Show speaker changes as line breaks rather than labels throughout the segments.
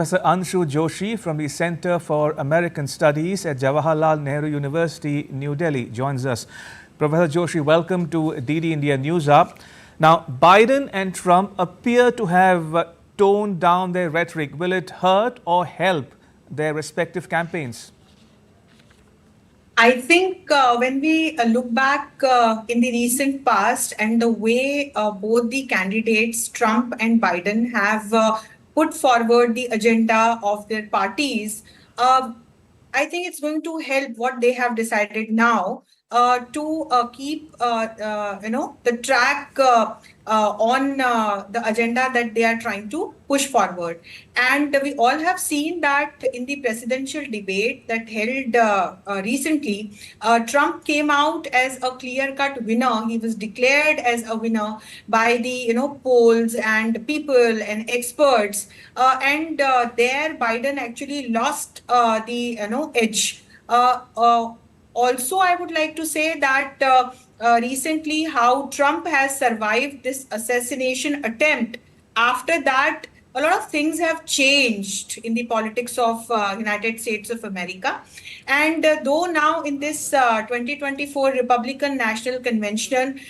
Professor Anshu Joshi from the Center for American Studies at Jawaharlal Nehru University, New Delhi, joins us. Professor Joshi, welcome to DD India News Up. Now, Biden and Trump appear to have toned down their rhetoric. Will it hurt or help their respective campaigns?
I think when we look back in the recent past and the way both the candidates, Trump and Biden, have put forward the agenda of their parties, I think it's going to help what they have decided now to keep the track on the agenda that they are trying to push forward. And we all have seen that in the presidential debate that held recently, Trump came out as a clear-cut winner. He was declared as a winner by the polls and people and experts. And there, Biden actually lost the edge. Also, I would like to say that recently how Trump has survived this assassination attempt. After that, a lot of things have changed in the politics of United States of America. And though now in this 2024 Republican National Convention,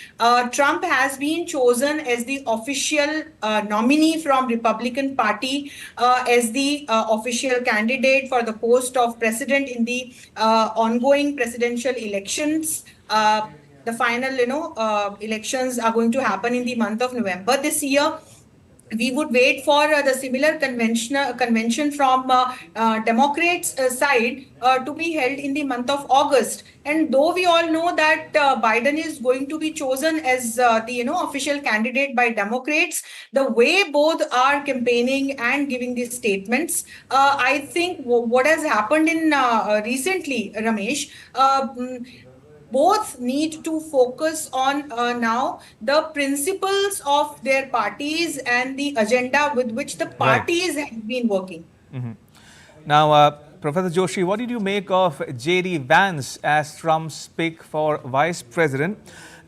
Trump has been chosen as the official nominee from Republican Party as the official candidate for the post of president in the ongoing presidential elections. The final, elections are going to happen in the month of November this year. We would wait for the similar convention from Democrats' side to be held in the month of August. And though we all know that Biden is going to be chosen as the official candidate by Democrats, the way both are campaigning and giving these statements, I think what has happened in recently, Ramesh, both need to focus on now the principles of their parties and the agenda with which the parties have been working.
Now, Professor Joshi, what did you make of J.D. Vance as Trump's pick for vice president?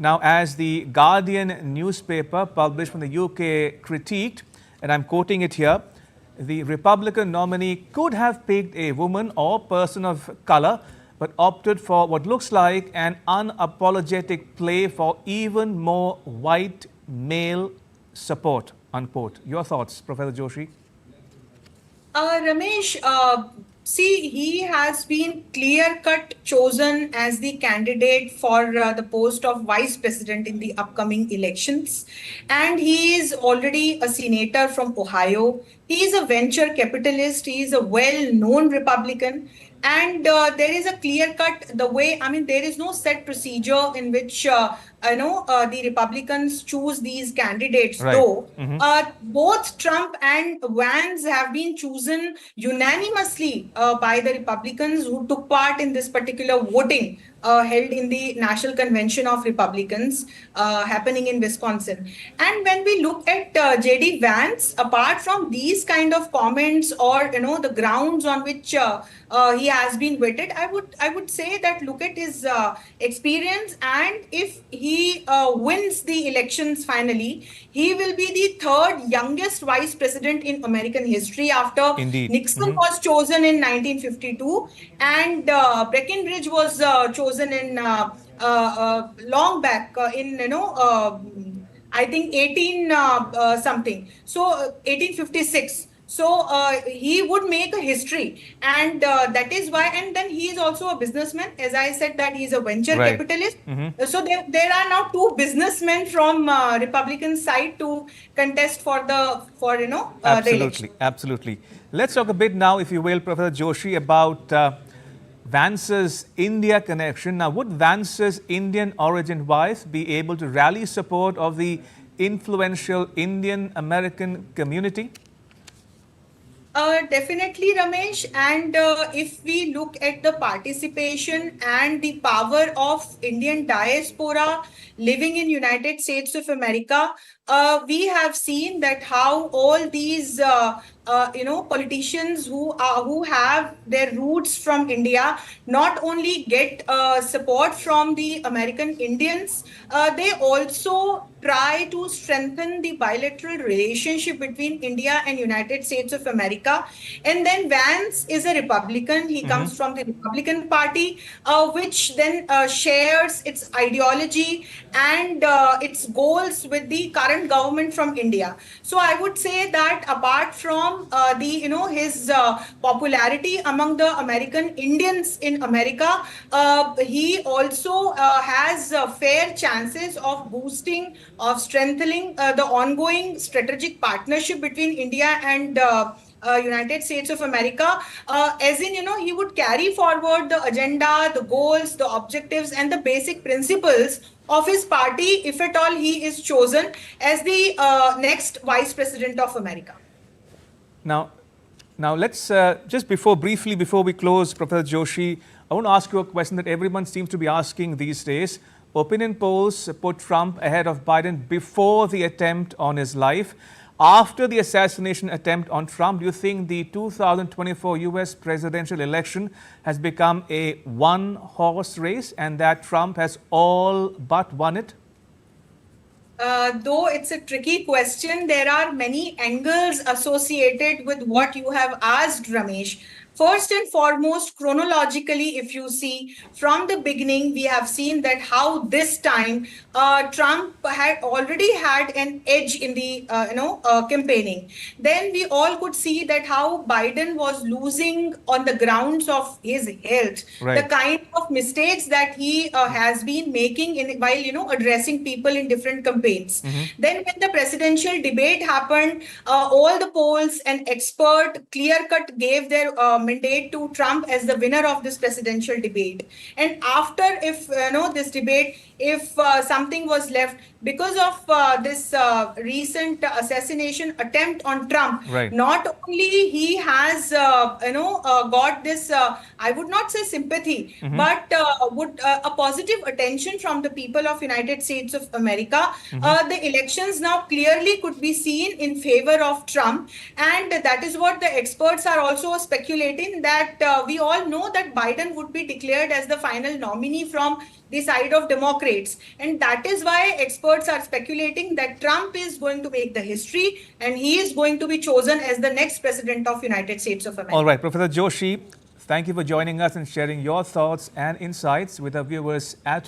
Now, as the Guardian newspaper published from the UK critiqued, and I'm quoting it here, the Republican nominee could have picked a woman or person of color, but opted for what looks like an unapologetic play for even more white male support, unquote. Your thoughts, Professor Joshi?
Ramesh, see, he has been clear-cut chosen as the candidate for the post of vice president in the upcoming elections. And he is already a senator from Ohio. He is a venture capitalist. He is a well-known Republican. And there is a clear-cut, there is no set procedure in which, the Republicans choose these candidates, though. Both Trump and Vance have been chosen unanimously by the Republicans who took part in this particular voting held in the National Convention of Republicans happening in Wisconsin. And when we look at J.D. Vance, apart from these kind of comments or, the grounds on which he has been vetted, I would say that look at his experience, and if he wins the elections finally, he will be the third youngest vice president in American history after Nixon was chosen in 1952 and Breckinridge was chosen in long back in I think 1856. So he would make a history, and that is why. And then he is also a businessman, as I said that he is a venture capitalist. So there are now two businessmen from Republican side to contest for the election.
Absolutely. Let's talk a bit now, if you will, Professor Joshi, about Vance's India connection. Now, would Vance's Indian origin wife be able to rally support of the influential Indian American community?
Definitely, Ramesh. And if we look at the participation and the power of Indian diaspora living in United States of America, we have seen that how all these politicians who have their roots from India not only get support from the American Indians, they also try to strengthen the bilateral relationship between India and United States of America. And then Vance is a Republican. He comes from the Republican Party, which then shares its ideology and its goals with the current government from India. So I would say that apart from his popularity among the American Indians in America, he also has fair chances of boosting, of strengthening the ongoing strategic partnership between India and United States of America, as in, he would carry forward the agenda, the goals, the objectives, and the basic principles of his party if at all he is chosen as the next Vice President of America.
Now let's just briefly before we close, Professor Joshi, I want to ask you a question that everyone seems to be asking these days. Opinion polls put Trump ahead of Biden before the attempt on his life. After the assassination attempt on Trump, do you think the 2024 US presidential election has become a one-horse race and that Trump has all but won it?
Though it's a tricky question, there are many angles associated with what you have asked, Ramesh. First and foremost, chronologically, if you see from the beginning, we have seen that how this time Trump had already had an edge in the campaigning. Then we all could see that how Biden was losing on the grounds of his health,
right.
The kind of mistakes that he has been making while addressing people in different campaigns. Then when the presidential debate happened, all the polls and expert clear-cut gave their mandate to Trump as the winner of this presidential debate. And after, if this debate, if something was left because of this recent assassination attempt on Trump,
right.
Not only he has got this I would not say sympathy, but a positive attention from the people of United States of America. The elections now clearly could be seen in favor of Trump, and that is what the experts are also speculating, that we all know that Biden would be declared as the final nominee from the side of Democrats. And that is why experts are speculating that Trump is going to make the history and he is going to be chosen as the next president of United States of America.
All right, Professor Joshi, thank you for joining us and sharing your thoughts and insights with our viewers at